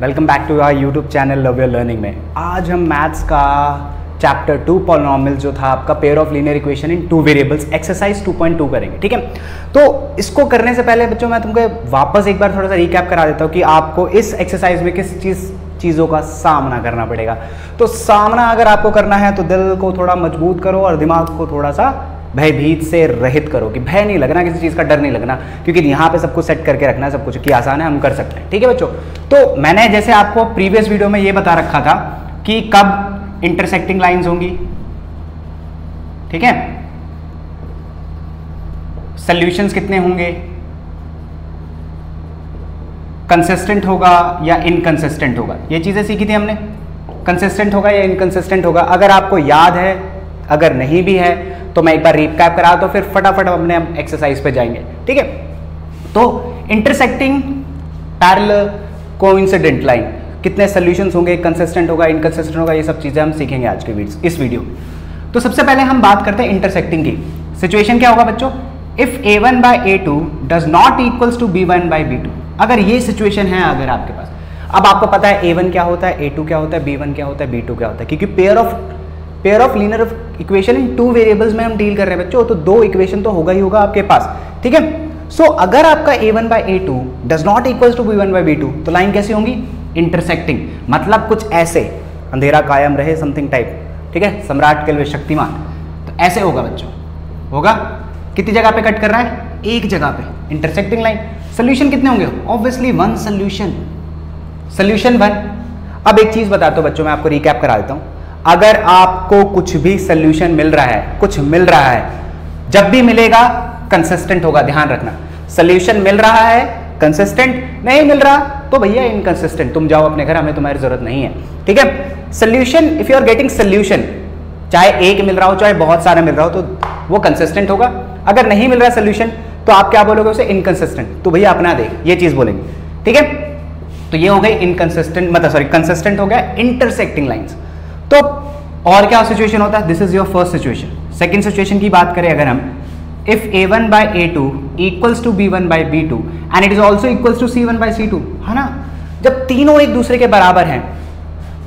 Welcome back to our YouTube channel love your learning में। आज हम मैथ्स का चैप्टर 2 पॉलिनॉमियल जो था आपका pair of linear equation in two variables exercise 2.2 करेंगे। ठीक है, तो इसको करने से पहले बच्चों मैं तुमको वापस एक बार थोड़ा सा रिकैप करा देता हूँ कि आपको इस एक्सरसाइज में किस चीज़ों का सामना करना पड़ेगा। तो सामना अगर आपको करना है तो दिल को थोड़ा मजबूत करो और दिमाग को थोड़ा सा भयभीत से रहित करो कि भय नहीं लगना, किसी चीज़ का डर नहीं लगना, क्योंकि यहाँ पे सब कुछ सेट करके रखना है, सब कुछ की आसान है, हम कर सकते हैं। ठीक है बच्चों, तो मैंने जैसे आपको प्रीवियस वीडियो में ये बता रखा था कि कब इंटरसेक्टिंग लाइंस होंगी। ठीक है, सॉल्यूशंस कितने होंगे, कंसिस्टेंट होगा या इनकंसिस्टेंट होगा, ये चीज़ें सीखी थी हमने। कंसिस्टेंट होगा या इनकंसिस्टेंट होगा, अगर आपको याद है, अगर नहीं भी है तो मैं एक बार रिकैप करा तो फिर फटाफट अपने एक्सरसाइज पे जाएंगे। ठीक है, तो इंटरसेक्टिंग, पैरेलल, कोइंसिडेंट लाइन, कितने सॉल्यूशंस होंगे, कंसिस्टेंट होगा, इनकंसिस्टेंट होगा, ये सब चीज़ें हम सीखेंगे आज के इस वीडियो में। तो सबसे पहले हम बात करते हैं इंटरसेक्टिंग की। सिचुएशन क्या होगा बच्चों, if a1 by a2 does not equals to b1 by b2। अगर ये सिचुएशन है अगर आपके पास, अब आपको पता है a1 क्या होता है, a2 क्या होता है, b1 क्या होता है, b2 क्या होता है, क्योंकि pair of linear equation in two variables में हम डील कर रहे हैं बच्चों, तो दो इक्वेशन तो होगा ही होगा आपके पास। ठीक है, सो अगर आपका a1 by a2 does not equals to b1 by b2 तो लाइन कैसी होंगी, इंटरसेक्टिंग, मतलब कुछ ऐसे, अंधेरा कायम रहे समथिंग टाइप। ठीक है, सम्राट के लिए शक्तिमान, तो ऐसे होगा बच्चों, होगा। कितनी जगह पे कट कर रहा है, एक जगह पे, इंटरसेक्टिंग लाइन। सोल्यूशन कितने होंगे, obviously one solution, solution one. अब एक चीज बताता हूं बच्चों, मैं आपको रिकैप करा देता हूं। अगर आपको कुछ भी सोल्यूशन मिल रहा है, कुछ मिल रहा है, जब भी मिलेगा कंसिस्टेंट होगा, ध्यान रखना। सोल्यूशन मिल रहा है कंसिस्टेंट, नहीं मिल रहा तो भैया इनकंसिस्टेंट, तुम जाओ अपने घर, हमें तुम्हारी जरूरत नहीं है। ठीक है, solution, if you are getting solution, चाहे एक मिल रहा हो चाहे बहुत सारा मिल रहा हो, तो वो कंसिस्टेंट होगा। अगर नहीं मिल रहा है सोल्यूशन तो आप क्या बोलोगे उसे, इनकंसिस्टेंट, तो भैया अपना देख, ये चीज बोलेंगे। ठीक है, तो ये हो गई इनकंसिस्टेंट, मतलब सॉरी कंसिस्टेंट हो गया इंटरसेक्टिंग लाइंस। तो और क्या सिचुएशन होता है, this is your first situation. Second situation की बात करें अगर हम, if a1 by a2 equals to b1 by b2 and it is also equals to c1 by c2, है ना। जब तीनों एक दूसरे के बराबर हैं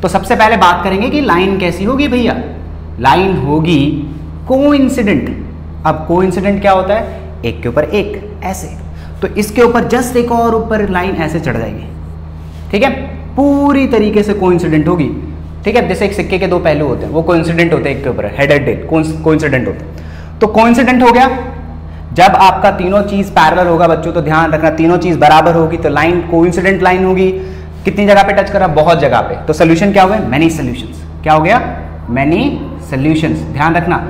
तो सबसे पहले बात करेंगे कि लाइन कैसी होगी भैया, लाइन होगी कोइंसिडेंट। अब कोइंसिडेंट क्या होता है, एक के ऊपर एक ऐसे, तो इसके ऊपर जस्ट एक और ऊपर लाइन ऐसे चढ़ जाएगी। ठीक है, पूरी तरीके से कोइंसिडेंट होगी। ठीक है, जैसे एक सिक्के के दो पहलू होते हैं, वो कोइंसिडेंट होते हैं, एक के ऊपर हेड एंड टेल कोइंसिडेंट होते हैं। तो कोइंसिडेंट हो गया, जब आपका तीनों चीज पैरेलल होगा बच्चों, तो ध्यान रखना तीनों चीज बराबर होगी तो लाइन कोइंसिडेंट लाइन होगी। कितनी जगह पे टच करा, बहुत जगह पे, तो सोल्यूशन क्या हो गया, मेनी सोल्यूशंस। क्या हो गया, मेनी सोल्यूशंस। ध्यान रखना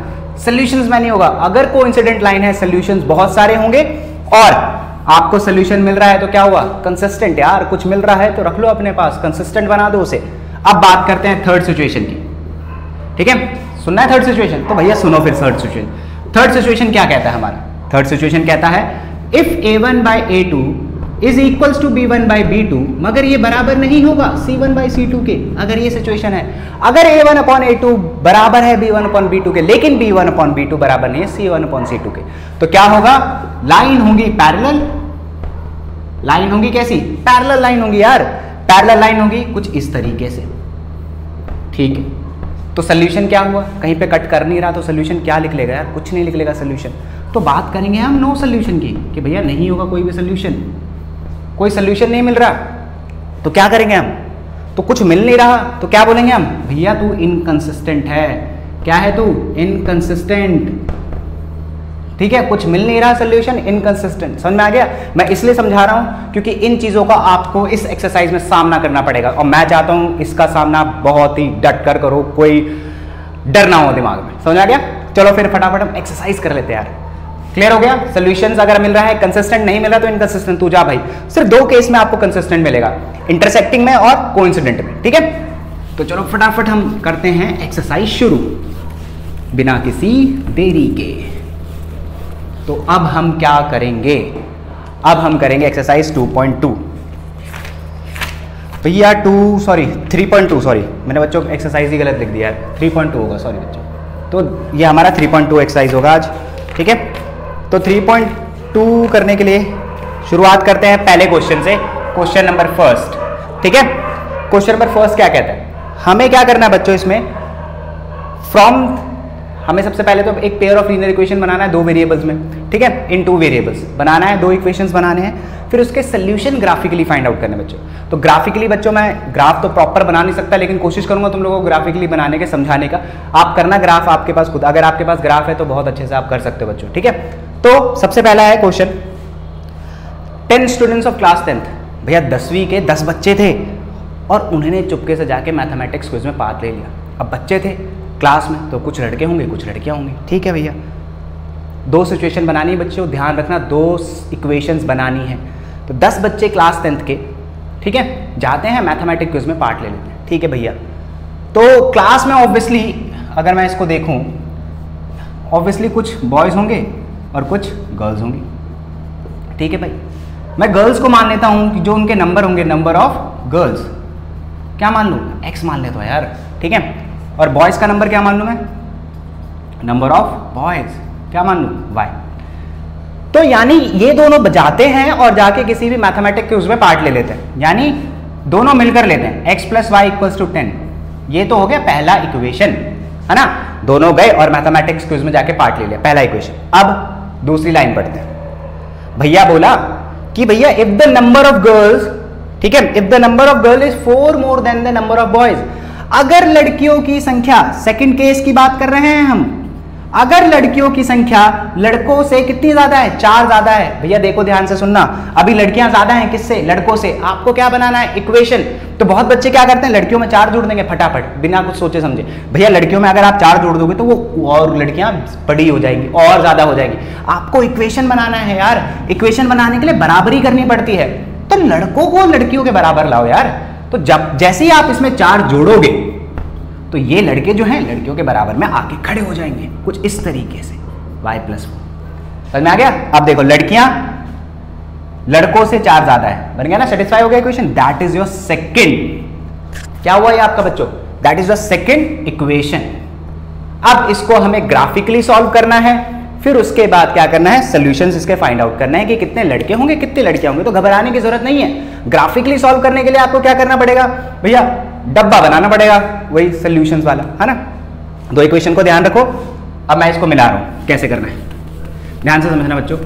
सोल्यूशंस मेनी होगा, अगर कोइंसिडेंट लाइन है सोल्यूशंस बहुत सारे होंगे, और आपको सोल्यूशन मिल रहा है तो क्या हुआ, कंसिस्टेंट। यार कुछ मिल रहा है तो रख लो अपने पास, कंसिस्टेंट बना दो उसे। अब बात करते हैं थर्ड सिचुएशन की। ठीक है, सुनना है थर्ड सिचुएशन, तो भैया सुनो फिर थर्ड सिचुएशन। थर्ड सिचुएशन क्या कहता है हमारा, थर्ड सिचुएशन कहता है if a1 by a2 is equals to b1 by b2, मगर ये बराबर नहीं होगा c1 by c2 के। अगर ये सिचुएशन है, अगर a1 upon a2 बराबर है b1 upon b2 के, लेकिन b1 upon b2 बराबर नहीं है c1 upon c2 के, तो क्या होगा, लाइन होंगी पैरेलल, लाइन होंगी कैसी, पैरेलल लाइन होंगी यार, पैरेलल लाइन होगी कुछ इस तरीके से। ठीक है, तो सोल्यूशन क्या हुआ, कहीं पे कट कर नहीं रहा तो सोल्यूशन क्या लिख लेगा यार, कुछ नहीं लिख लेगा सोल्यूशन। तो बात करेंगे हम नो सोल्यूशन की, कि भैया नहीं होगा कोई भी सोल्यूशन, कोई सोल्यूशन नहीं मिल रहा, तो क्या करेंगे हम, तो कुछ मिल नहीं रहा तो क्या बोलेंगे हम, भैया तू इनकंसिस्टेंट है। क्या है तू, इनकंसिस्टेंट। ठीक है, कुछ मिल नहीं रहा सोल्यूशन, इनकंसिस्टेंट। समझ में आ गया, मैं इसलिए समझा रहा हूं क्योंकि इन चीजों का आपको इस एक्सरसाइज में सामना करना पड़ेगा, और मैं चाहता हूं इसका सामना बहुत ही डट कर करो, कोई डर ना हो दिमाग में। समझ आ गया, चलो फिर फटाफट हम एक्सरसाइज कर लेते हैं यार। क्लियर हो गया, सोल्यूशंस अगर मिल रहा है, कंसिस्टेंट नहीं मिल रहा तो इनकंसिस्टेंट, तू जा भाई। सिर्फ दो केस में आपको कंसिस्टेंट मिलेगा, इंटरसेक्टिंग में और कोइंसिडेंट में। ठीक है, तो चलो फटाफट हम करते हैं एक्सरसाइज शुरू बिना किसी देरी के। तो अब हम क्या करेंगे, अब हम करेंगे एक्सरसाइज 2.2 भैया, 3.2, सॉरी मैंने बच्चों एक्सरसाइज ही गलत लिख दिया है, 3.2 होगा, सॉरी बच्चों। तो ये हमारा 3.2 एक्सरसाइज होगा आज। ठीक है, तो 3.2 करने के लिए शुरुआत करते हैं पहले क्वेश्चन से, क्वेश्चन नंबर फर्स्ट। ठीक है, क्वेश्चन नंबर फर्स्ट क्या कहता है, हमें क्या करना है बच्चों इसमें, फ्रॉम हमें सबसे पहले तो एक पेयर ऑफ लीनियर इक्वेशन बनाना है 2 वेरिएबल्स में, ठीक है, इन 2 वेरिएबल्स बनाना है, 2 इक्वेशंस बनाने हैं, फिर उसके सोल्यूशन ग्राफिकली फाइंड आउट करने बच्चों। तो ग्राफिकली बच्चों मैं ग्राफ तो प्रॉपर बना नहीं सकता, लेकिन कोशिश करूंगा तुम लोगों को ग्राफिकली बनाने के, समझाने का। आप करना ग्राफ आपके पास खुद, अगर आपके पास ग्राफ है तो बहुत अच्छे से आप कर सकते हो बच्चों, ठीक है। तो सबसे पहला है question, 10 students of class 10th, भैया 10वीं के 10 बच्चे थे और उन्होंने चुपके से जाके मैथमेटिक्स क्विज में पार्ट ले लिया। अब बच्चे थे क्लास में तो कुछ लड़के होंगे कुछ लड़कियां होंगी, ठीक है भैया। 2 सिचुएशन बनानी है बच्चों, ध्यान रखना 2 इक्वेशंस बनानी है। तो 10 बच्चे क्लास 10th के, ठीक है, जाते हैं मैथमेटिक्स क्विज में पार्ट ले लेते हैं, ठीक है भैया। तो क्लास में ऑब्वियसली अगर मैं इसको देखूं, ऑब्वियसली कुछ बॉयज़ होंगे और कुछ गर्ल्स होंगी, ठीक है भाई। मैं गर्ल्स को मान लेता हूं कि जो उनके नंबर होंगे, नंबर ऑफ गर्ल्स क्या मान लूँ, x मान लेता हूँ यार, ठीक है। और बॉयज़ का नंबर क्या मान लूँ मैं, नंबर ऑफ बॉयज़ क्या मान लूँ, y। तो यानी ये दोनों बजाते हैं और जाके किसी भी मैथमेटिक्स के उसमें पार्ट ले लेते हैं, यानी दोनों मिलकर लेते हैं, x + y = 10। ये तो हो गया पहला इक्वेशन, है ना, दोनों गए और मैथमेटिक्स क्विज में जाके पार्ट ले लिया, पहला इक्वेशन। अब दूसरी लाइन पढ़ते हैं। भैया बोला कि भैया if the number of girls, ठीक है, if the number of girl is 4 more than the number of boys, अगर लड़कियों की संख्या, सेकंड केस की बात कर रहे हैं हम, अगर लड़कियों की संख्या लड़कों से कितनी ज्यादा है, 4 ज्यादा है। भैया देखो ध्यान से सुनना, अभी लड़कियां ज्यादा हैं किससे, लड़कों से। आपको क्या बनाना है, इक्वेशन। तो बहुत बच्चे क्या करते हैं, लड़कियों में 4 जोड़ देंगे फटाफट बिना कुछ सोचे समझे। भैया लड़कियों में अगर आप 4 जोड़ दोगे तो वो और लड़कियां बड़ी हो जाएंगी और ज्यादा हो जाएंगी। आपको इक्वेशन बनाना है यार, इक्वेशन बनाने के लिए बराबरी करनी पड़ती है। तो लड़कों को लड़कियों के बराबर लाओ यार। तो जब जैसे ही आप इसमें 4 जोड़ोगे तो ये लड़के जो हैं लड़कियों के बराबर में आके खड़े हो जाएंगे, कुछ इस तरीके से, y + 4। समझ में आ गया। अब देखो लड़कियां लड़कों से 4 ज्यादा है, बन गया ना, सेटिस्फाई हो गया equation. That is your second, क्या हुआ ये आपका बच्चों, that is your second equation. अब इसको हमें ग्राफिकली सॉल्व करना है, फिर उसके बाद क्या करना है, सॉल्यूशंस इसके फाइंड आउट करना है कि कितने लड़के होंगे कितनी लड़कियां होंगी। तो घबराने की जरूरत नहीं है। ग्राफिकली सॉल्व करने के लिए आपको क्या करना पड़ेगा भैया, डब्बा बनाना पड़ेगा, वही सॉल्यूशंस वाला, है ना। 2 इक्वेशन को ध्यान रखो। अब मैं इसको मिला रहा हूं, कैसे करना है ध्यान से समझना बच्चों।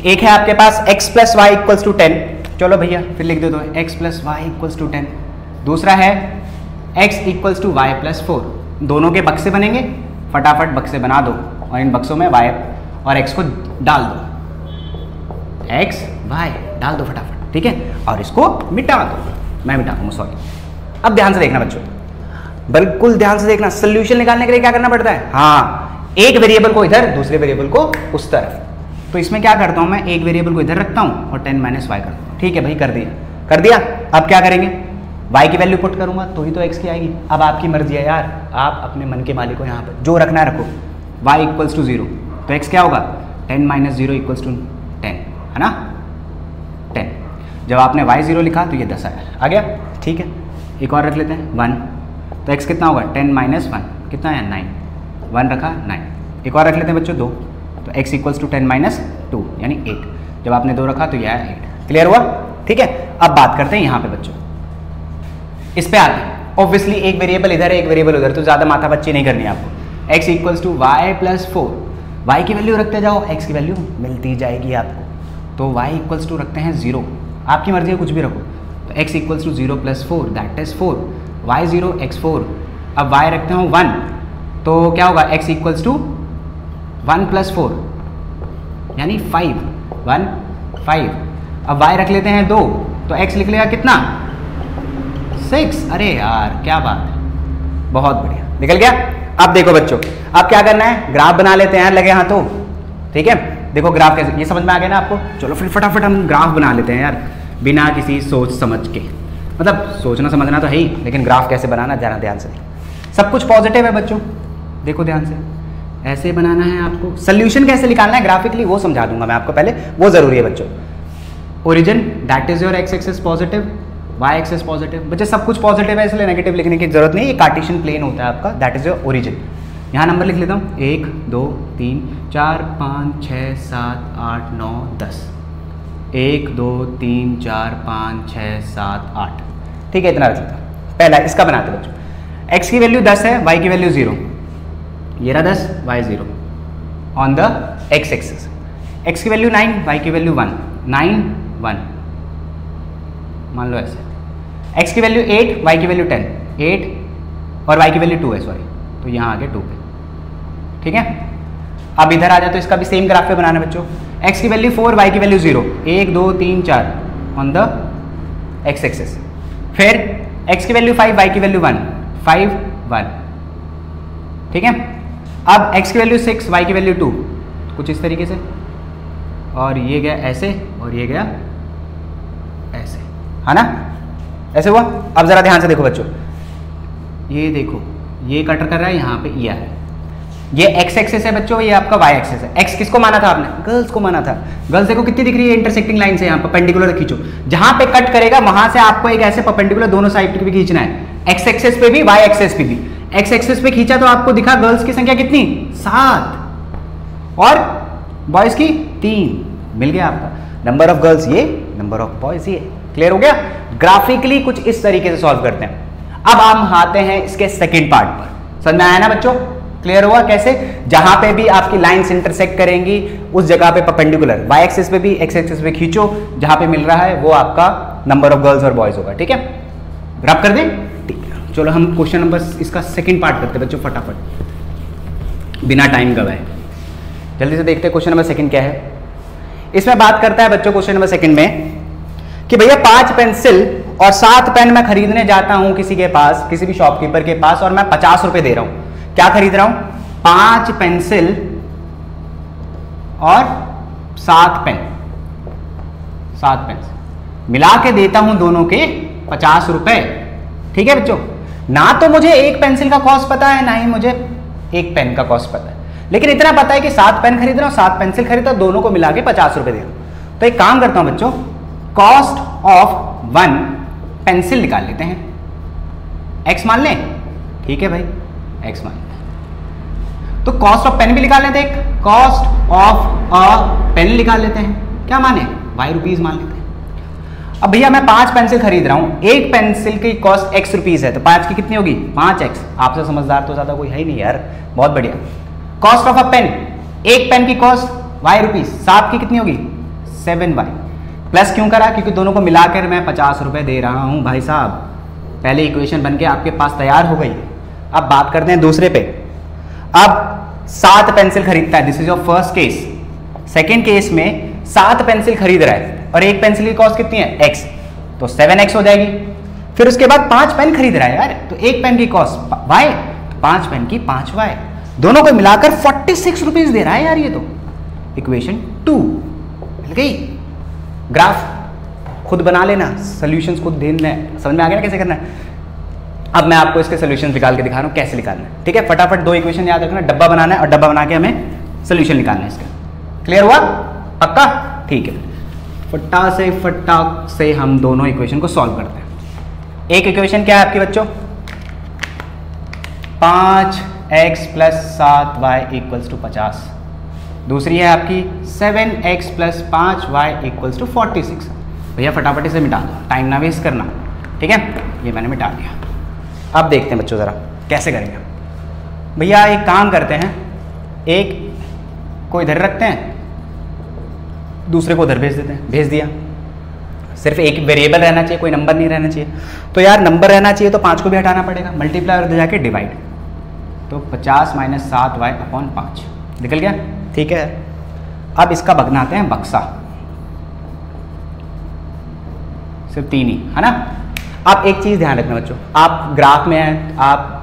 एक है आपके पास x + y = 10, चलो भैया फिर लिख दो, x + y = 10। दूसरा है x = y + 4। दोनों के बक्से बनेंगे, फटाफट बक्से बना दो और इन बक्सों में y और x को डाल दो, x y डाल दो फटाफट, ठीक है, और इसको मिटा दो। मैं मिटा दूंगा, सॉरी। अब ध्यान से देखना बच्चों, बिल्कुल ध्यान से देखना। सोल्यूशन निकालने के लिए क्या करना पड़ता है, हाँ, एक वेरिएबल को इधर दूसरे वेरिएबल को उस तरफ। तो इसमें क्या करता हूं मैं, एक वेरिएबल को इधर रखता हूं और 10 - y करता हूं, ठीक है भाई, कर दिया कर दिया। अब क्या करेंगे, y की वैल्यू पुट करूंगा तो ही तो x की आएगी। अब आपकी मर्जी है यार, आप अपने मन के मालिक हो, यहाँ पर जो रखना है रखो। y = 0 तो x क्या होगा, 10 - 0 = 10, है ना, 10। जब आपने y 0 लिखा तो ये 10 आ गया, ठीक है। एक और रख लेते हैं 1, तो x कितना होगा, 10 - 1 कितना है, 9, 1 रखा 9। एक और रख लेते हैं बच्चों 2, तो x = 10 - 2 यानी 8। जब आपने 2 रखा तो यह है 8। क्लियर हुआ, ठीक है। अब बात करते हैं यहाँ पे बच्चों, इस पे आते हैं। ऑब्वियसली एक वेरिएबल इधर है एक वेरिएबल उधर, तो ज़्यादा माथा बच्ची नहीं करनी है आपको। x = y + 4, y की वैल्यू रखते जाओ, x की वैल्यू मिलती जाएगी आपको। तो y = रखते हैं 0, आपकी मर्जी है कुछ भी रखो। तो x = 0 + 4 that is 4, y 0 x 4। अब y रखते हूँ 1, तो क्या होगा, x = 1 + 4 यानी 5, 1 5। अब y रख लेते हैं 2, तो x लिख लेगा कितना, 6। अरे यार क्या बात है, बहुत बढ़िया, निकल गया। अब देखो बच्चों, अब क्या करना है, ग्राफ बना लेते हैं लगे हाथों, ठीक है। देखो ग्राफ कैसे, ये समझ में आ गया ना आपको। चलो फिर फटाफट हम ग्राफ बना लेते हैं यार, बिना किसी सोच समझ के। मतलब सोचना समझना तो है ही, लेकिन ग्राफ कैसे बनाना जाना ध्यान से। सब कुछ पॉजिटिव है बच्चों, देखो ध्यान से, ऐसे बनाना है आपको। सोल्यूशन कैसे निकालना है ग्राफिकली वो समझा दूंगा मैं आपको, पहले वो जरूरी है बच्चों। Origin that is your x axis positive, y axis positive. बच्चे सब कुछ पॉजिटिव है इसलिए नेगेटिव लिखने की जरूरत नहीं है, ये कार्टेशियन प्लेन होता है आपका, दैट इज योर ओरिजिन। यहाँ नंबर लिख लेता हूँ, 1 2 3 4 5 6 7 8 9 10। 1 2 3 4 5 6 7 8। ठीक है, इतना रख लेता हूँ। पहला इसका बनाते बच्चों, x की वैल्यू 10 है, y की वैल्यू 0, ये रहा 10, y 0 on the x axis. x की वैल्यू 9, y की वैल्यू 1, 9 1 मान लो ऐसे। x की वैल्यू 8, y की वैल्यू 10, 8 और y की वैल्यू 2 है, सॉरी, तो यहाँ आगे 2 पे, ठीक है। अब इधर आ जाए तो इसका भी सेम ग्राफ पे बनाना है बच्चों। x की वैल्यू 4, y की value 0, 1 2 3 4 on the x axis. फिर x की वैल्यू 5, y की वैल्यू 1, 5 1, ठीक है। अब x की वैल्यू 6, y की वैल्यू 2, कुछ इस तरीके से, और ये गया ऐसे और ये गया ऐसे, है ना, ऐसे हुआ। अब जरा ध्यान से देखो बच्चों, ये देखो ये कटर कर रहा है, यहाँ पे ये है, ये x एक्सिस है बच्चों, ये आपका y एक्सिस है। x किसको माना था आपने? गर्ल्स को माना था। गर्ल्स देखो कितनी दिख रही है इंटरसेक्टिंग लाइन से, यहाँ परपेंडिकुलर खींचो, जहां पे कट करेगा वहां से आपको एक ऐसे परपेंडिकुलर दोनों साइड पे भी खींचना है, x एक्सिस पे भी, y एक्सिस पे भी। x एक्सिस पे खींचा तो आपको दिखा गर्ल्स की संख्या कितनी, 7 और बॉयज की 3, मिल गया आपका नंबर ऑफ गर्ल्स ये, नंबर ऑफ बॉयज ये। क्लियर हो गया? ग्राफिकली कुछ इस तरीके से सॉल्व करते हैं। अब हम आते हैं इसके सेकेंड पार्ट पर, समझ में आया ना बच्चों? क्लियर हुआ कैसे? जहां पे भी आपकी लाइंस इंटरसेक्ट करेंगी उस जगह पे परपेंडिकुलर y एक्सिस पे भी x एक्सिस पे खींचो, जहां पे मिल रहा है वो आपका नंबर ऑफ गर्ल्स और बॉयज होगा, ठीक है। रब कर दें, ठीक है। चलो हम क्वेश्चन नंबर इसका सेकंड पार्ट करते हैं बच्चों, फटाफट बिना टाइम गवाए जल्दी से देखते हैं क्वेश्चन नंबर सेकंड क्या है। इसमें बात करता है बच्चों क्वेश्चन नंबर सेकंड में कि भैया 5 पेंसिल और 7 पेन मैं खरीदने जाता हूं किसी के पास, किसी भी शॉपकीपर के पास, और मैं 50 रुपए दे रहा हूं। क्या खरीद रहा हूं? 5 पेंसिल और 7 पेन, 7 पेंसिल मिला के देता हूं दोनों के 50 रुपए, ठीक है बच्चों। ना तो मुझे एक पेंसिल का कॉस्ट पता है, ना ही मुझे एक पेन का कॉस्ट पता है, लेकिन इतना पता है कि 7 पेन खरीद रहा हूं, 7 पेंसिल खरीद रहा हूं, दोनों को मिला के 50 रुपए दे रहा हूं। तो एक काम करता हूं बच्चों, कॉस्ट ऑफ 1 पेंसिल निकाल लेते हैं, x मान लें, ठीक है भाई, x मान लें। तो कॉस्ट ऑफ पेन भी निकाल लेते हैं, कॉस्ट ऑफ अ पेन निकाल लेते हैं, क्या माने, y रुपीज मान लेते हैं। अब भैया मैं 5 पेंसिल खरीद रहा हूं, एक पेंसिल की कॉस्ट x रुपीज है, तो 5 की कितनी होगी, 5x। आपसे समझदार तो ज्यादा कोई है ही नहीं यार, बहुत बढ़िया। कॉस्ट ऑफ अ पेन, एक पेन की कॉस्ट y रुपीज, 7 की कितनी होगी, 7y। प्लस क्यों करा, क्योंकि दोनों को मिलाकर मैं 50 रुपए दे रहा हूं भाई साहब। पहले इक्वेशन बनके आपके पास तैयार हो गई। अब बात करते हैं दूसरे पे। अब 7 पेंसिल खरीदता है, this is your first case. Second case में 7 पेंसिल खरीद रहा है और एक पेंसिल की कॉस्ट कितनी है, x, तो 7x हो जाएगी। फिर उसके बाद 5 पेन खरीद रहा है यार, तो एक पेन की कॉस्ट y, तो 5 पेन की 5y, दोनों को मिलाकर 46 रुपीज दे रहा है यार। ये तो इक्वेशन 2 मिल गई। ग्राफ खुद बना लेना, सॉल्यूशंस खुद देना है, समझ में आ गया ना कैसे करना है। अब मैं आपको इसके सॉल्यूशंस निकाल के दिखा रहा हूँ कैसे निकालना है, ठीक है। फटाफट 2 इक्वेशन याद रखना, डब्बा बनाना है और डब्बा बना के हमें सॉल्यूशन निकालना है इसका। क्लियर हुआ? पक्का? ठीक है। फटाक से हम दोनों इक्वेशन को सॉल्व करते हैं। एक इक्वेशन क्या है आपकी बच्चों, 5x + 7y = 50। दूसरी है आपकी 7x + 5y = 46। भैया फटाफट इसे मिटा दो, टाइम ना वेस्ट करना, ठीक है। ये मैंने मिटा दिया। अब देखते हैं बच्चों ज़रा कैसे करेंगे। भैया एक काम करते हैं, एक को इधर रखते हैं, दूसरे को उधर भेज देते हैं। भेज दिया, सिर्फ एक वेरिएबल रहना चाहिए, कोई नंबर नहीं रहना चाहिए। तो यार नंबर रहना चाहिए तो 5 को भी हटाना पड़ेगा, मल्टीप्लाई और जाके डिवाइड, तो 50 - 7y / 5 निकल गया, ठीक है। अब इसका बनाते हैं बक्सा, सिर्फ 3 ही है ना। आप एक चीज़ ध्यान रखना बच्चों, आप ग्राफ में हैं, आप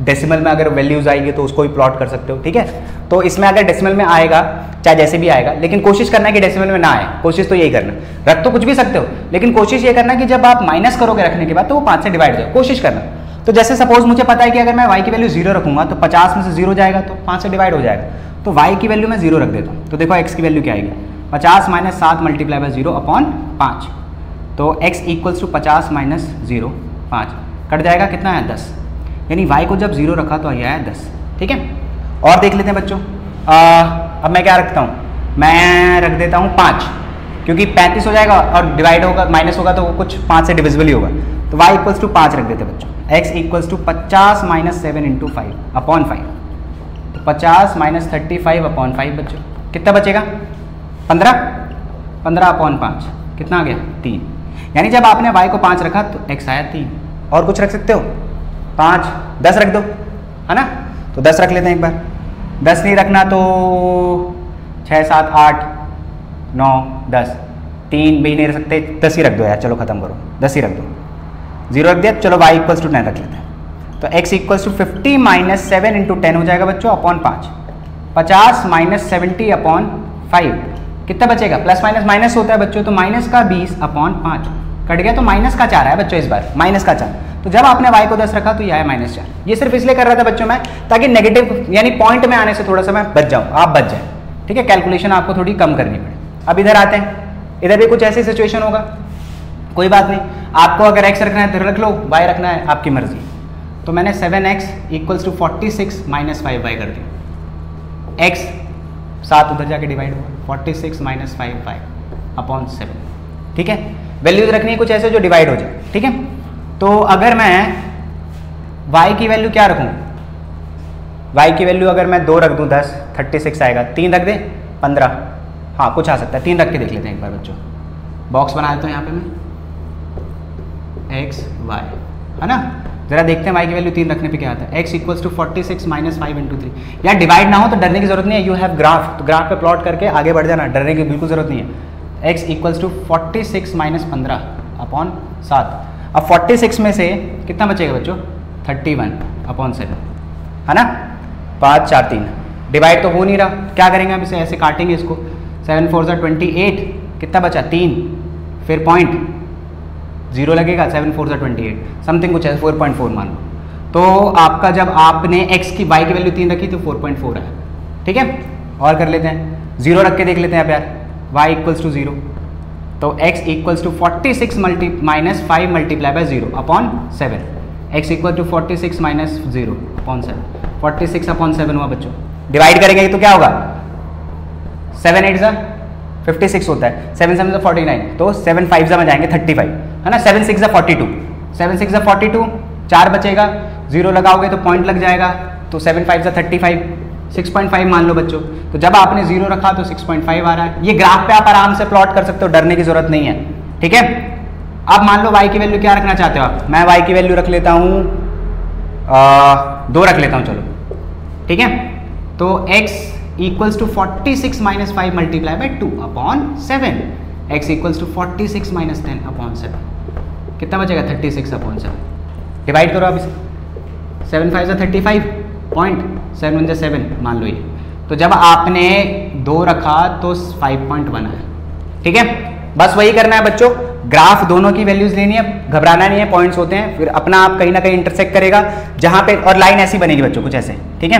डेसिमल में अगर वैल्यूज आएंगे तो उसको भी प्लॉट कर सकते हो, ठीक है। तो इसमें अगर डेसिमल में आएगा, चाहे जैसे भी आएगा, लेकिन कोशिश करना है कि डेसिमल में ना आए। कोशिश तो यही करना, रख तो कुछ भी सकते हो, लेकिन कोशिश ये करना कि जब आप माइनस करोगे रखने के बाद तो वो 5 से डिवाइड हो जाए, कोशिश करना। तो जैसे सपोज मुझे पता है कि अगर मैं y की वैल्यू 0 रखूंगा तो 50 में से 0 जाएगा तो 5 से डिवाइड हो जाएगा, तो y की वैल्यू मैं 0 रख देता हूँ। तो देखो x की वैल्यू क्या आएगी, 50 - 7 × 0 / 5, तो x = 50 - 0 5 कट जाएगा, कितना है 10। यानी y को जब 0 रखा तो आया है 10, ठीक है। और देख लेते हैं बच्चों, अब मैं क्या रखता हूँ, मैं रख देता हूँ 5, क्योंकि 35 हो जाएगा और डिवाइड होगा, माइनस होगा तो वो कुछ 5 से डिविजिबल ही होगा। तो y इक्वल्स टू 5 रख देते बच्चों, x equals to 50 minus 7 into 5 upon 5, तो 50 माइनस 35 अपॉन 5 बच्चों, कितना बचेगा 15 अपॉन 5 कितना आ गया 3। यानी जब आपने y को 5 रखा तो x आया 3, और कुछ रख सकते हो 5 10 रख दो, है ना, तो 10 रख लेते हैं एक बार, 10 नहीं रखना तो 6 7 8 9 10, 3 भी नहीं रख सकते, 10 ही रख दो यार, चलो खत्म करो 10 ही रख दो, 0 रख दिया, चलो y इक्वल्स टू 10 रख लेते हैं, तो x equals to 50 minus 7 into 10 हो जाएगा बच्चों अपॉन 5, 50 माइनस 70 अपॉन 5 कितना बचेगा, प्लस माइनस माइनस होता है बच्चों, तो माइनस का 20 अपॉन 5 कट गया, तो माइनस का 4 है बच्चों, इस बार माइनस का 4, तो जब आपने y को 10 रखा तो यह आया -4। ये सिर्फ इसलिए कर रहा था बच्चों मैं ताकि नेगेटिव यानी पॉइंट में आने से थोड़ा सा मैं बच जाऊं, आप बच जाए, ठीक है, कैलकुलेशन आपको थोड़ी कम करनी पड़े। अब इधर आते हैं, इधर भी कुछ ऐसी सिचुएशन होगा, कोई बात नहीं, आपको अगर x रखना है तो रख लो, y रखना है आपकी मर्जी, तो मैंने 7x equals to 46 minus 5y कर दिया, x 7 उधर जाके डिवाइड हुआ, 46 माइनस 5y अपॉन 7, ठीक है, वैल्यूज रखनी है कुछ ऐसे जो डिवाइड हो जाए, ठीक है। तो अगर मैं y की वैल्यू क्या रखूं, y की वैल्यू अगर मैं 2 रख दूं 10, 36 आएगा, 3 रख दे 15, हाँ कुछ आ सकता है, 3 रख के देख लेते हैं एक बार बच्चों, बॉक्स बना देता हूँ यहाँ पे मैं x y, है ना, जरा देखते हैं y की वैल्यू 3 रखने पे क्या आता है, x equals to 46 minus 5 into 3, यार डिवाइड ना हो तो डरने की जरूरत नहीं है, यू हैव ग्राफ, तो ग्राफ पे प्लॉट करके आगे बढ़ जाना, डरने की बिल्कुल जरूरत नहीं है। x equals to 46 minus 15 upon 7, अब 46 में से कितना बचेगा बच्चों 31 अपॉन 7, है ना, 5 4 3, डिवाइड तो हो नहीं रहा, क्या करेंगे अब इसे ऐसे काटेंगे इसको, 7 4 28, कितना बचा 3, फिर पॉइंट 0 लगेगा, 7 4 28 समथिंग कुछ है 4.4 मान लो, तो आपका जब आपने x की y की वैल्यू 3 रखी तो 4.4 है, ठीक है। और कर लेते हैं, 0 रख के देख लेते हैं अब यार, y इक्वल्स टू 0, तो x equals to 46 minus 5 multiply by 0 upon 7, x equal to 46 minus 0 upon 7, 46 upon 7 हुआ बच्चों, डिवाइड करेंगे तो क्या होगा 7 8 जा 56 होता है, 7 7 49, तो 7 5 जा में जाएंगे 35, है ना, 7 6 जा 42, 7 6 जा 42, 4 बचेगा, 0 लगाओगे तो पॉइंट लग जाएगा, तो 7 5 जा 35, 6.5 मान लो बच्चों, तो जब आपने 0 रखा तो 6.5 आ रहा है, ये ग्राफ पे आप आराम से प्लॉट कर सकते हो, डरने की जरूरत नहीं है, ठीक है। अब मान लो y की वैल्यू क्या रखना चाहते हो आप, मैं y की वैल्यू रख लेता हूँ 2 रख लेता हूँ, चलो ठीक है, तो x equals to 46 minus 5 multiply by 2 upon 7, x equals to 46 minus 10 upon 7, कितना बचेगा 36 अपॉन 7, डिवाइड करो आप इसे, 7 5 35 पॉइंट 7 1 7 मान लो ये, तो जब आपने 2 रखा तो 5.1 है, ठीक है। बस वही करना है बच्चों, ग्राफ दोनों की वैल्यूज लेनी है, घबराना नहीं है, पॉइंट्स होते हैं, फिर अपना आप कहीं ना कहीं इंटरसेक्ट करेगा जहां पे, और लाइन ऐसी बनेगी बच्चों कुछ ऐसे, ठीक है,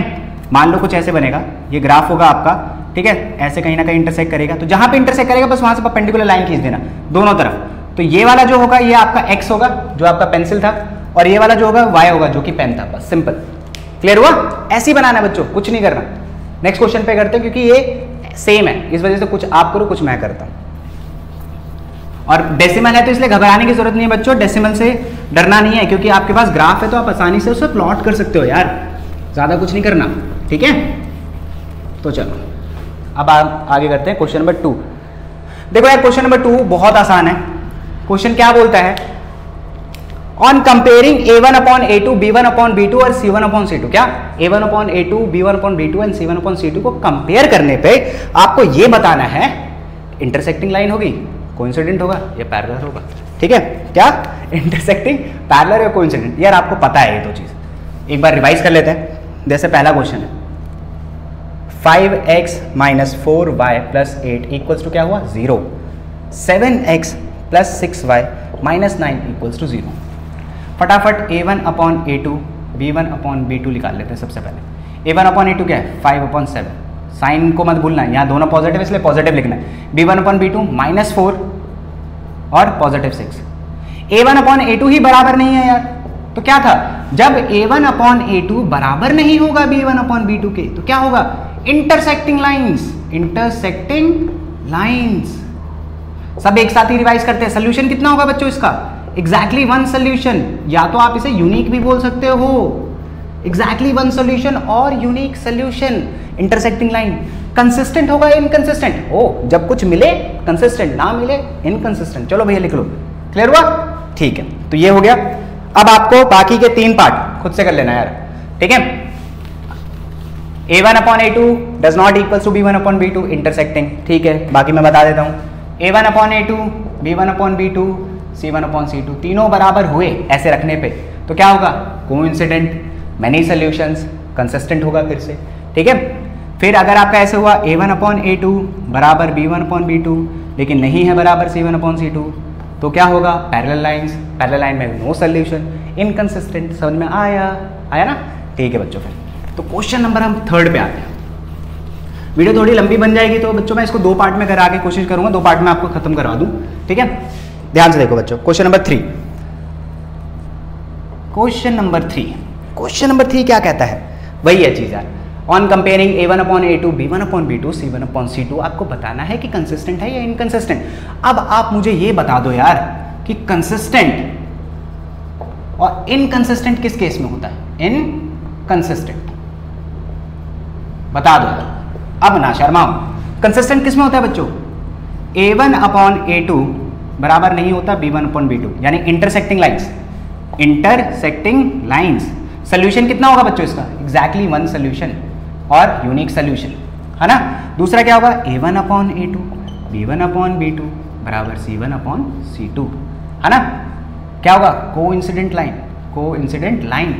मान लो कुछ ऐसे बनेगा, ये ग्राफ होगा आपका, ठीक है, ऐसे कहीं ना कहीं इंटरसेक्ट करेगा, तो जहां पे इंटरसेक्ट करेगा बस वहां से परपेंडिकुलर लाइन खींच देना दोनों तरफ, तो ये वाला जो होगा ये आपका x होगा जो आपका पेंसिल था, और ये वाला जो होगा y होगा जो कि पेन था, बस सिंपल, क्लियर हुआ, ऐसे ही बनाना है बच्चों, कुछ नहीं करना। नेक्स्ट क्वेश्चन पे करते हैं क्योंकि ये सेम है, इस वजह से कुछ आप करो कुछ मैं करता हूं, और डेसिमल है तो इसलिए घबराने की जरूरत नहीं है बच्चों, डेसिमल से डरना नहीं है, क्योंकि आपके पास ग्राफ है तो आप आसानी से उसे प्लॉट कर सकते हो यार, ज्यादा कुछ नहीं करना, ठीक है। तो चलो अब आप आगे करते हैं क्वेश्चन नंबर 2। देखो यार क्वेश्चन नंबर 2 बहुत आसान है, क्वेश्चन क्या बोलता है, on comparing a1 upon a2 b1 upon b2 और c1 अपॉन c2, क्या a1 upon a2 b1 upon b2 and c1 upon c2 को कंपेयर करने पे आपको ये बताना है इंटरसेक्टिंग लाइन होगी, कोइंसिडेंट होगा या पैरेलल होगा, ठीक है, क्या इंटरसेक्टिंग पैरेलल या कोइंसिडेंट, यार आपको पता है ये दो चीज, एक बार रिवाइज कर लेते हैं। जैसे पहला क्वेश्चन है 5x minus 4y plus 8 equals to क्या हुआ 0, 7x plus 6y minus 9 equals to 0। फटाफट a1 upon a2 b1 upon b2 निकाल लेते हैं। सबसे पहले a1 अपॉन a2 क्या है 5 अपॉन 7, साइन को मत भूलना, यहाँ दोनों पॉजिटिव इसलिए पॉजिटिव लिखना है। b1 अपॉन b2 माइनस 4 और पॉजिटिव 6। a1 अपॉन a2 ही बराबर नहीं है यार, तो क्या था, जब a1 अपॉन a2 बराबर नहीं होगा b1 अपॉन b2 के, तो क्या होगा इंटरसेक्टिंग लाइंस, इंटरसेक्टिंग लाइंस। सब एक साथ ही रिवाइज करते हैं। सोल्यूशन कितना होगा बच्चों इसका, एग्जैक्टली वन सोल्यूशन, या तो आप इसे यूनिक भी बोल सकते हो, एग्जैक्टली वन सोल्यूशन और unique solution, intersecting line. Consistent होगा इनकंसिस्टेंट, ओ जब कुछ मिले कंसिस्टेंट, ना मिले इनकंसिस्टेंट। चलो भैया लिख लो, क्लियर हुआ? ठीक है, तो ये हो गया। अब आपको बाकी के 3 पार्ट खुद से कर लेना यार, ठीक है। a1 upon a2 does not equals to b1 upon b2 intersecting, ठीक है, बाकी मैं बता देता हूँ। a1 upon a2 b1 upon b2 c1 upon c2 तीनों बराबर हुए ऐसे रखने पे तो क्या होगा? कोइंसिडेंट, मैनी सॉल्यूशंस, कंसिस्टेंट होगा फिर से, ठीक है। फिर अगर आपका ऐसे हुआ a1 upon a2 बराबर b1 upon b2 लेकिन नहीं है बराबर c1 upon c2 तो क्या होगा? पैरेलल लाइंस, पैरेलल लाइन में नो सॉल्यूशन, इनकंसिस्टेंट। समझ में आया ना? ठीक है बच्चों, फिर तो क्वेश्चन नंबर हम 3 पे आते हैं। वीडियो थोड़ी लंबी बन जाएगी तो बच्चों मैं इसको 2 पार्ट में करा के कोशिश करूंगा, 2 पार्ट में आपको खत्म करवा दूं, ठीक है। ध्यान से देखो बच्चों, क्वेश्चन नंबर 3। क्वेश्चन नंबर 3 क्या कहता है? वही है चीज यार। On comparing a1 upon a2 b1 upon b2 c1 upon c2 आपको बताना है कि कंसिस्टेंट है या इनकंसिस्टेंट। अब आप मुझे ये बता दो यार कि कंसिस्टेंट और इनकंसिस्टेंट किस केस में होता है? इनकंसिस्टेंट, बता दो। अब ना शर्माओ, कंसिस्टेंट किस में होता है बच्चों? a1 upon a2 बराबर नहीं होता b1 upon b2, यानी इंटरसेक्टिंग लाइंस। सोल्यूशन कितना होगा बच्चों इसका? एग्जैक्टली वन सोल्यूशन और यूनिक सोल्यूशन, है ना। दूसरा क्या होगा? a1 upon a2 b1 upon b2 बराबर c1 upon c2, है ना। क्या होगा? कोइंसिडेंट लाइन,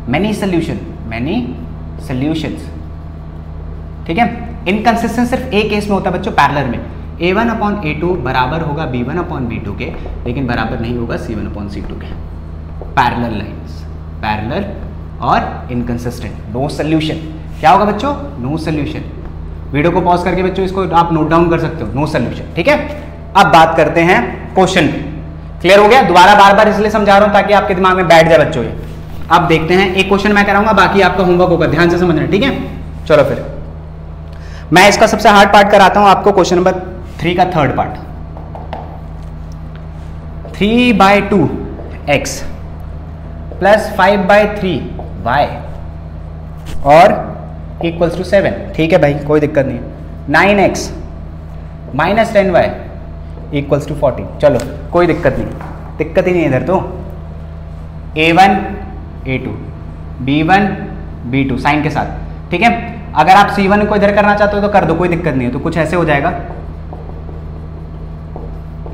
मैनी सॉल्यूशंस, ठीक है। इनकंसिस्टेंट सिर्फ एक केस में होता है बच्चों, पैरेलल में। a1 upon a2 बराबर होगा b1 upon b2 के, लेकिन बराबर नहीं होगा c1 upon c2 के। पैरेलल लाइंस, पैरेलल और इनकंसिस्टेंट, नो सॉल्यूशन। क्या होगा बच्चों? No solution. वीडियो को पॉज करके बच्चों इसको आप नोट डाउन कर सकते हो, नो सॉल्यूशन, ठीक है। अब बात करते हैं क्वेश्चन पे। क्लियर हो गया? दोबारा बार इसलिए समझा रहा हूं ताकि आपके दिमाग में बैठ जाए बच्चों ये। अब देखते हैं, एक क्वेश्चन मैं कराऊंगा, बाकी आपका होमवर्क होगा, ध्यान से समझना, ठीक है। चलो फिर मैं इसका सबसे हार्ड पार्ट कराता हूं आपको, क्वेश्चन नंबर 3 का third part. 3/2 x plus 5/3 y और इक्वल्स टू 7, ठीक है भाई, कोई दिक्कत नहीं। 9x minus 10y equals to 40, चलो कोई दिक्कत ही नहीं इधर तो। a1 a2 b1 b2 sign के साथ, ठीक है। अगर आप c1 को इधर करना चाहते हो तो कर दो, कोई दिक्कत नहीं है। तो कुछ ऐसे हो जाएगा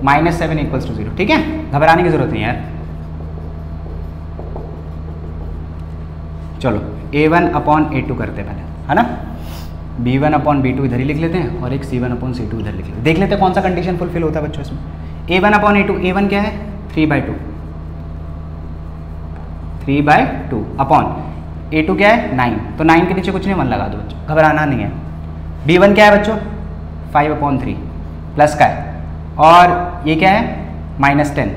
-7 इक्वल्स टू 0, ठीक है। घबराने की जरूरत नहीं यार। चलो a1 upon a2 करते हैं पहले, है ना। b1 upon b2 इधर ही लिख लेते हैं और एक c1 upon c2 इधर लिख लेते हैं। देख लेते हैं कौन सा कंडीशन फुलफिल होता है बच्चों इसमें। a1 upon a2, a1 क्या है? 3/2 अपॉन a2 क्या है? 9, तो 9 के नीचे कुछ नहीं, 1 लगा दो बच्चों, घबराना नहीं है। b1 क्या है बच्चों? 5/3 प्लस का है, और ये क्या है? -10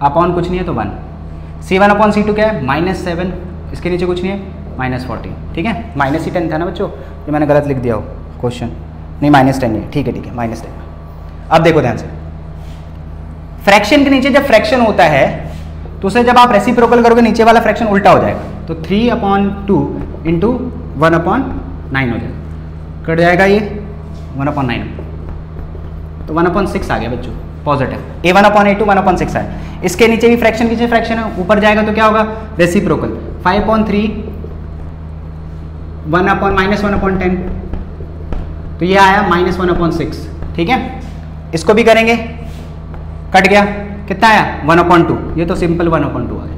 अपॉन कुछ नहीं है तो 1। c1 upon c2 क्या है? -7, इसके नीचे कुछ नहीं है, -14, ठीक है। -10 था ना बच्चों, ये मैंने गलत लिख दिया हो क्वेश्चन, नहीं -10 है, ठीक है -10। अब देखो ध्यान से, फ्रैक्शन के नीचे जब फ्रैक्शन होता है तो उसे जब आप रेसिप्रोकल करोगे नीचे वाला फ्रैक्शन उल्टा हो जाएगा, तो 3/2 इंटू 1/9 हो जाएगा, कट जाएगा ये 1/9, तो 1/6 आ गया बच्चों पॉजिटिव। a1 upon a2 1/6 है। इसके नीचे भी फ्रैक्शन, नीचे फ्रैक्शन है, ऊपर जाएगा तो क्या होगा? रेसिप्रोकल 5/3 -1/10, तो ये आया -1/6, ठीक है। इसको भी करेंगे, कट गया, कितना आया? 1/2, ये तो सिंपल 1/2 आ गया।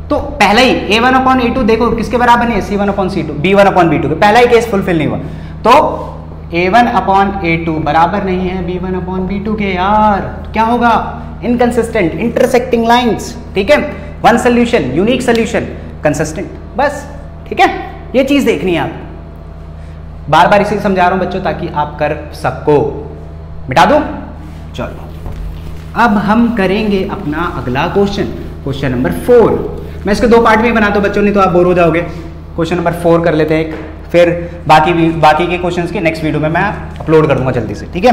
तो पहला ही a1 upon a2 देखो किसके बराबर नहीं है? c1 upon c2, b1 upon b2 पहला ही केस फुलफिल नहीं हुआ, तो a1 upon a2 बराबर नहीं है b1 upon b2 के यार। तो क्या होगा? इनकंसिस्टेंट, इंटरसेक्टिंग लाइंस, ठीक है। One solution, unique solution, consistent, बस, ठीक है। ये चीज देखनी है आप। बार बार इसे समझा रहा हूं बच्चों ताकि आप कर सको। मिटा दूं? चलो अब हम करेंगे अपना अगला क्वेश्चन नंबर 4। मैं इसके 2 पार्ट में बनाता हूं बच्चों, नहीं तो आप बोर हो जाओगे। क्वेश्चन नंबर 4 कर लेते हैं एक, फिर बाकी के क्वेश्चंस के नेक्स्ट वीडियो में मैं अपलोड कर दूंगा जल्दी से, ठीक है।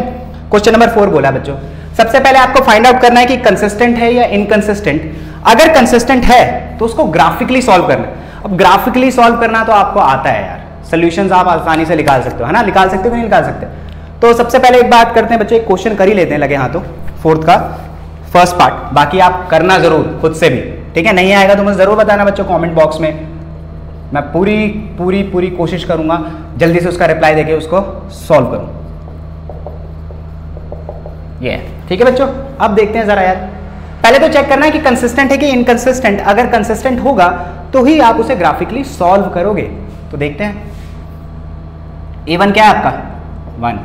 क्वेश्चन नंबर 4 बोला बच्चों, सबसे पहले आपको फाइंड आउट करना है कि कंसिस्टेंट है या इनकंसिस्टेंट। अगर कंसिस्टेंट है तो उसको ग्राफिकली सॉल्व करना है। अब ग्राफिकली सॉल्व करना तो आपको आता है यार, सॉल्यूशंस आप आसानी से निकाल सकते हो, है ना, निकाल सकते हो कि नहीं निकाल सकते। तो सबसे पहले एक बात करते हैं बच्चों, एक क्वेश्चन कर ही लेते हैं लगे हाथों, फोर्थ का फर्स्ट पार्ट। बाकी आप करना जरूर खुद से भी, ठीक है। नहीं आएगा तो मुझे जरूर बताना बच्चों कमेंट बॉक्स में, मैं पूरी पूरी पूरी कोशिश करूंगा जल्दी से उसका रिप्लाई देके उसको सॉल्व करूं। ये ठीक है बच्चों। अब देखते हैं जरा यार, पहले तो चेक करना है कि कंसिस्टेंट है कि इनकंसिस्टेंट। अगर कंसिस्टेंट होगा तो ही आप उसे ग्राफिकली सॉल्व करोगे। तो देखते हैं, A1 क्या है आपका 1,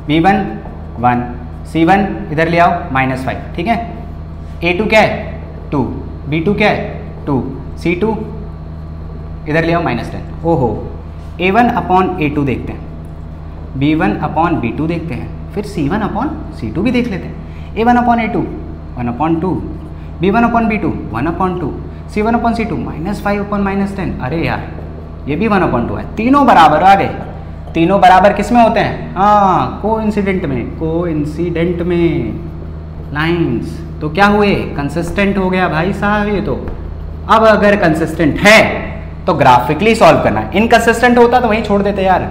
B1 1, C1 इधर ले आओ -5, ठीक है। A2 क्या है 2, B2 क्या है 2, C2 इधर ले आओ -10। ओहो, A1 अपॉन A2 देखते हैं, B1 अपॉन B2 देखते हैं, फिर C1 अपॉन C2 भी देख लेते हैं। A1 upon A2 1 upon 2, B1 upon B2 1 upon 2, C1 upon C2 -5 upon -10। अरे यार ये भी 1 अपॉन 2 है, तीनों बराबर आ गए। तीनों बराबर किस में होते हैं? हाँ, कोइंसिडेंट में, कोइंसिडेंट में लाइंस। तो क्या हुए? कंसिस्टेंट हो गया भाई साहब ये तो। अब अगर कंसिस्टेंट है तो ग्राफिकली सॉल्व करना है, इनकंसिस्टेंट होता तो वहीं छोड़ देते यार।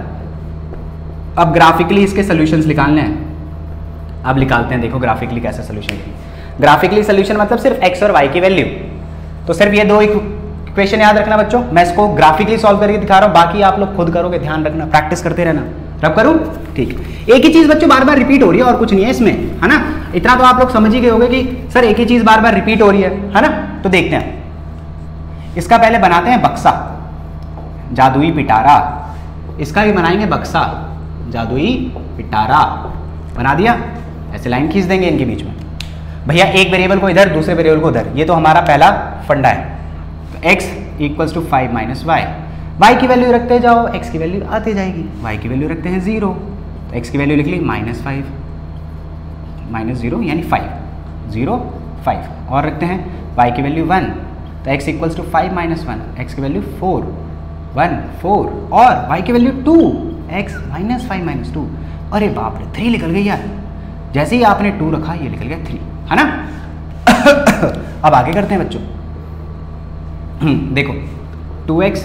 अब ग्राफिकली इसके सॉल्यूशंस निकालने हैं। अब निकालते हैं, देखो ग्राफिकली कैसे सॉल्यूशन लिखेंगे। ग्राफिकली सॉल्यूशन मतलब सिर्फ x और y की वैल्यू, तो सिर्फ ये दो इक्वेशन याद रखना बच्चों। मैं इसको ग्राफिकली सॉल्व करके दिखा रहा हूं, बाकी आप लोग खुद करोगे, ध्यान रखना, प्रैक्टिस करते रहना। रब करूं? ठीक। एक ही चीज बच्चों बार बार रिपीट हो रही है और कुछ नहीं है इसमें, है ना। इतना तो आप लोग समझ ही गए होंगे कि सर एक ही चीज बार बार रिपीट हो रही है ना। तो देखते हैं, इसका पहले बनाते हैं बक्सा, जादुई पिटारा। इसका भी बनाएंगे बक्सा, जादुई पिटारा। बना दिया, ऐसे लाइन खींच देंगे इनके बीच में। भैया एक वेरिएबल को इधर, दूसरे वेरिएबल को उधर, ये तो हमारा पहला फंडा है। तो x equals to 5 minus Y, Y की वैल्यू रखते जाओ, x की वैल्यू आती जाएगी। y की वैल्यू रखते हैं 0, तो x की वैल्यू लिख ली -5 -0 यानी 5, 0 5। और रखते हैं y की वैल्यू 1, तो x equals to 5 minus 1, x की वैल्यू 4 1 4, और y की वैल्यू 2, x -5 - 2। अरे बाप रे 3 निकल गई यार। जैसे ही आपने 2 रखा ये निकल गया 3, है ना। अब आगे करते हैं बच्चों। देखो 2x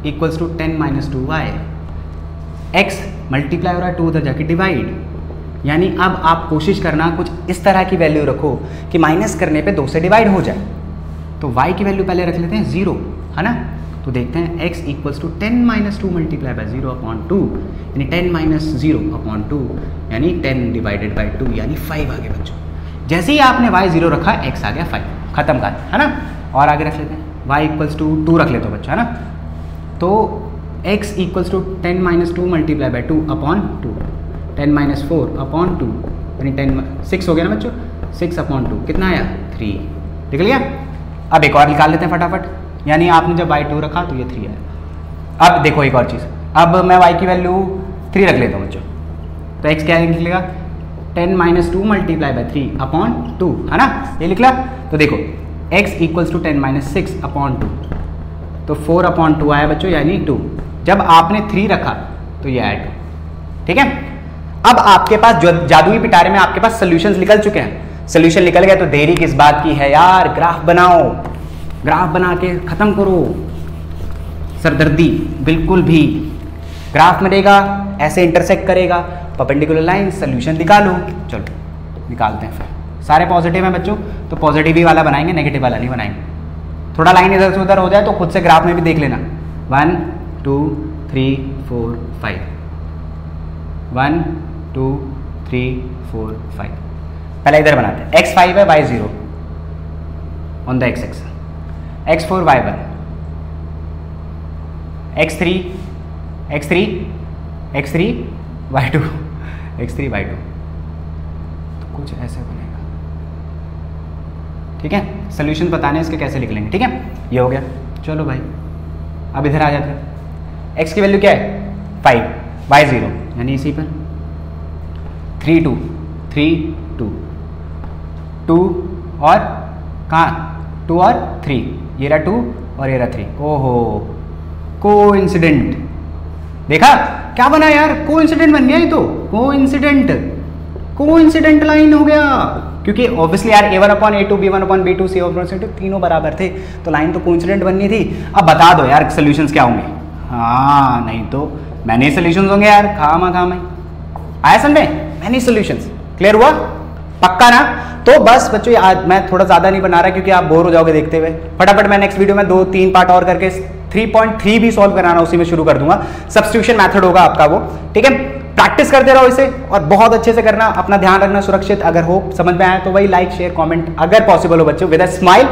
equals to 10 - 2y, x multiply हो रहा है 2 उधर जाके डिवाइड, यानी अब आप कोशिश करना कुछ इस तरह की वैल्यू रखो कि माइनस करने पे 2 से डिवाइड हो जाए। तो y की वैल्यू पहले रख लेते हैं 0, है ना। तो देखते हैं x equals to 10 - 2 multiply by 0 upon 2, यानी 10 - 0 अपॉन 2 यानी 10 डिवाइडेड बाय 2 यानी 5 आ गया बच्चों। जैसे ही आपने y 0 रखा, x आ गया 5, खत्म का, है ना। और आगे रख लेते हैं y इक्वल्स टू 2 रख लेते हो बच्चा, है ना। तो x equals to 10 - 2 multiply by 2 upon 2, 10 - 4 upon 2 यानी 6 हो गया ना बच्चों, 6 अपॉन 2 कितना आया 3, निकल गया। अब एक और निकाल लेते हैं फटाफट, यानी आपने जब y 2 रखा तो ये 3 आया। अब देखो एक और चीज़, अब मैं y की वैल्यू 3 रख लेता हूँ बच्चों, तो x क्या निकलेगा 10 - 2 मल्टीप्लाई बाय 3 अपॉन 2, है ना, ये निकला। तो देखो x इक्वल्स टू 10 - 6 अपॉन 2, तो 4 अपॉन 2 आया बच्चों यानी 2। जब आपने 3 रखा तो ये आया 2, ठीक है। अब आपके पास जो जादुई पिटारे में आपके पास सॉल्यूशंस निकल चुके हैं। सॉल्यूशन निकल गया तो देरी किस बात की है यार, ग्राफ बनाओ, ग्राफ बना के खत्म करो सरदर्दी। बिल्कुल भी ग्राफ मिलेगा, ऐसे इंटरसेक्ट करेगा, परपेंडिकुलर लाइन, सॉल्यूशन निकालो। चलो निकालते हैं। फिर सारे पॉजिटिव हैं बच्चों, तो पॉजिटिव ही वाला बनाएंगे, नेगेटिव वाला नहीं बनाएंगे। थोड़ा लाइन इधर से उधर हो जाए तो खुद से ग्राफ में भी देख लेना। 1 2 3 4 5, 1 2 3 4 5। पहले इधर बनाते हैं, x5 है y 0 on the x axis, x4 y1, x3 y2, x3 y2। तो कुछ ऐसे बनेगा, ठीक है। सॉल्यूशन बताने इसके कैसे लिख लेंगे, ठीक है। ये हो गया। चलो भाई अब इधर आ जाते हैं। x की वैल्यू क्या है 5, y 0 यानी इसी पर 3 2 3 2 2 और कहाँ 2 और 3, ये रहा 2 और ये रहा 3। ओहो कोइंसिडेंट, देखा क्या बना यार, कोइंसिडेंट बन गया ये तो, कोइंसिडेंट लाइन हो गया। क्योंकि ऑब्वियसली यार a1/a2 b1/b2 c1/c2 तीनों बराबर थे, तो लाइन तो कोइंसिडेंट बननी थी। अब बता दो यार सोल्यूशंस क्या होंगे। हाँ नहीं तो मैनी सोल्यूशंस होंगे यार, खामा आया समझ में, मैनी सोल्यूशंस। क्लियर हुआ, पक्का ना? तो बस बच्चों आज मैं थोड़ा ज्यादा नहीं बना रहा क्योंकि आप बोर हो जाओगे देखते हुए। फटाफट मैं नेक्स्ट वीडियो में 2-3 पार्ट और करके 3.3 भी सॉल्व कराना उसी में शुरू कर दूंगा। सब्स्टिट्यूशन मेथड होगा आपका वो, ठीक है। प्रैक्टिस करते रहो इसे और बहुत अच्छे से करना, अपना ध्यान रखना सुरक्षित। अगर हो समझ में आया तो वही लाइक शेयर कमेंट अगर पॉसिबल हो बच्चों विद अ स्माइल